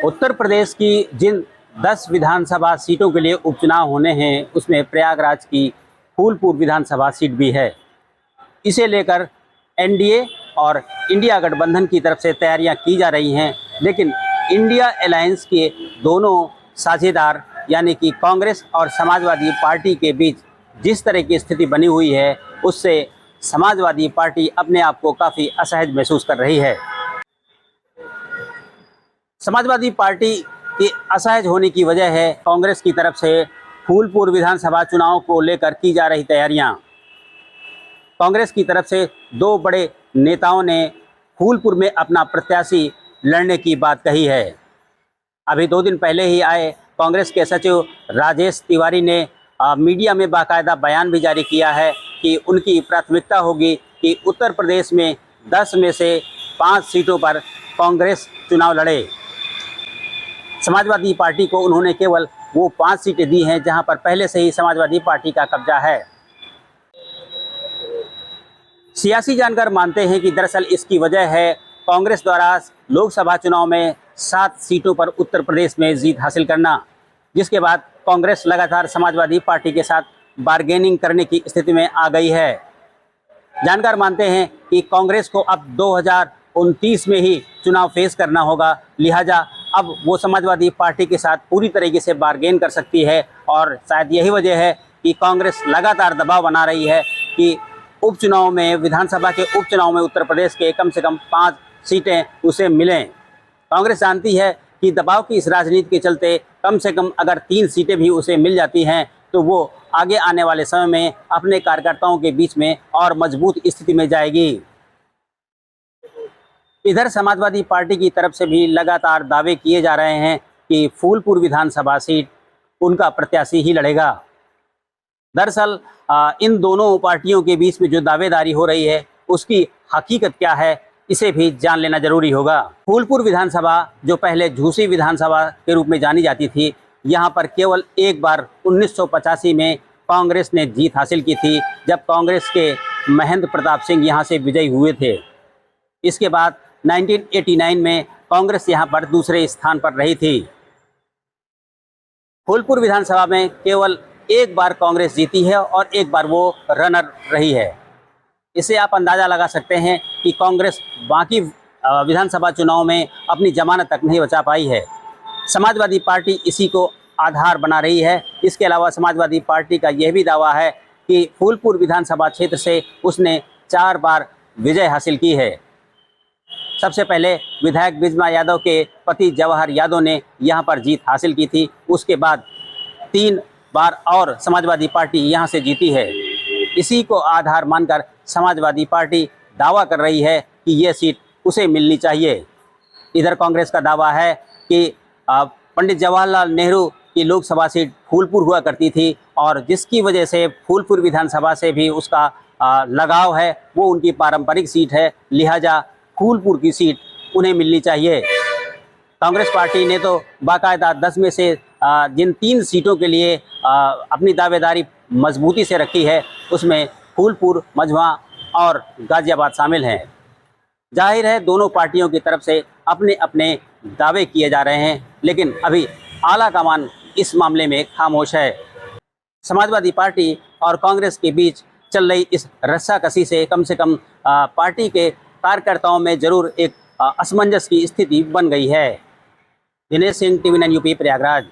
उत्तर प्रदेश की जिन 10 विधानसभा सीटों के लिए उपचुनाव होने हैं उसमें प्रयागराज की फूलपुर विधानसभा सीट भी है। इसे लेकर एनडीए और इंडिया गठबंधन की तरफ से तैयारियां की जा रही हैं, लेकिन इंडिया अलायंस के दोनों साझेदार यानी कि कांग्रेस और समाजवादी पार्टी के बीच जिस तरह की स्थिति बनी हुई है उससे समाजवादी पार्टी अपने आप को काफ़ी असहज महसूस कर रही है। समाजवादी पार्टी के असहज होने की वजह है कांग्रेस की तरफ से फूलपुर विधानसभा चुनाव को लेकर की जा रही तैयारियां। कांग्रेस की तरफ से दो बड़े नेताओं ने फूलपुर में अपना प्रत्याशी लड़ने की बात कही है। अभी 2 दिन पहले ही आए कांग्रेस के सचिव राजेश तिवारी ने मीडिया में बाकायदा बयान भी जारी किया है कि उनकी प्राथमिकता होगी कि उत्तर प्रदेश में 10 में से 5 सीटों पर कांग्रेस चुनाव लड़े। समाजवादी पार्टी को उन्होंने केवल वो 5 सीटें दी हैं जहां पर पहले से ही समाजवादी पार्टी का कब्जा है। सियासी जानकार मानते हैं कि दरअसल इसकी वजह है कांग्रेस द्वारा लोकसभा चुनाव में 7 सीटों पर उत्तर प्रदेश में जीत हासिल करना, जिसके बाद कांग्रेस लगातार समाजवादी पार्टी के साथ बार्गेनिंग करने की स्थिति में आ गई है। जानकार मानते हैं कि कांग्रेस को अब 2029 में ही चुनाव फेस करना होगा, लिहाजा अब वो समाजवादी पार्टी के साथ पूरी तरीके से बार्गेन कर सकती है और शायद यही वजह है कि कांग्रेस लगातार दबाव बना रही है कि उपचुनाव में, विधानसभा के उपचुनाव में उत्तर प्रदेश के कम से कम 5 सीटें उसे मिलें। कांग्रेस जानती है कि दबाव की इस राजनीति के चलते कम से कम अगर 3 सीटें भी उसे मिल जाती हैं तो वो आगे आने वाले समय में अपने कार्यकर्ताओं के बीच में और मजबूत स्थिति में जाएगी। इधर समाजवादी पार्टी की तरफ से भी लगातार दावे किए जा रहे हैं कि फूलपुर विधानसभा सीट उनका प्रत्याशी ही लड़ेगा। दरअसल इन दोनों पार्टियों के बीच में जो दावेदारी हो रही है उसकी हकीकत क्या है, इसे भी जान लेना जरूरी होगा। फूलपुर विधानसभा जो पहले झूसी विधानसभा के रूप में जानी जाती थी, यहाँ पर केवल एक बार 1985 में कांग्रेस ने जीत हासिल की थी, जब कांग्रेस के महेंद्र प्रताप सिंह यहाँ से विजयी हुए थे। इसके बाद 1989 में कांग्रेस यहाँ पर दूसरे स्थान पर रही थी। फूलपुर विधानसभा में केवल एक बार कांग्रेस जीती है और एक बार वो रनर रही है। इससे आप अंदाज़ा लगा सकते हैं कि कांग्रेस बाकी विधानसभा चुनाव में अपनी जमानत तक नहीं बचा पाई है। समाजवादी पार्टी इसी को आधार बना रही है। इसके अलावा समाजवादी पार्टी का यह भी दावा है कि फूलपुर विधानसभा क्षेत्र से उसने 4 बार विजय हासिल की है। सबसे पहले विधायक बिजमा यादव के पति जवाहर यादव ने यहाँ पर जीत हासिल की थी। उसके बाद 3 बार और समाजवादी पार्टी यहाँ से जीती है। इसी को आधार मानकर समाजवादी पार्टी दावा कर रही है कि ये सीट उसे मिलनी चाहिए। इधर कांग्रेस का दावा है कि पंडित जवाहरलाल नेहरू की लोकसभा सीट फूलपुर हुआ करती थी और जिसकी वजह से फूलपुर विधानसभा से भी उसका लगाव है, वो उनकी पारंपरिक सीट है, लिहाजा फूलपुर की सीट उन्हें मिलनी चाहिए। कांग्रेस पार्टी ने तो बाकायदा 10 में से जिन 3 सीटों के लिए अपनी दावेदारी मजबूती से रखी है उसमें फूलपुर, मझवा और गाजियाबाद शामिल हैं। जाहिर है दोनों पार्टियों की तरफ से अपने अपने दावे किए जा रहे हैं, लेकिन अभी आला कमान इस मामले में खामोश है। समाजवादी पार्टी और कांग्रेस के बीच चल रही इस रस्साकसी से कम पार्टी के कार्यकर्ताओं में जरूर एक असमंजस की स्थिति बन गई है। Dinesh Singh, TV9 UP, Prayagraj.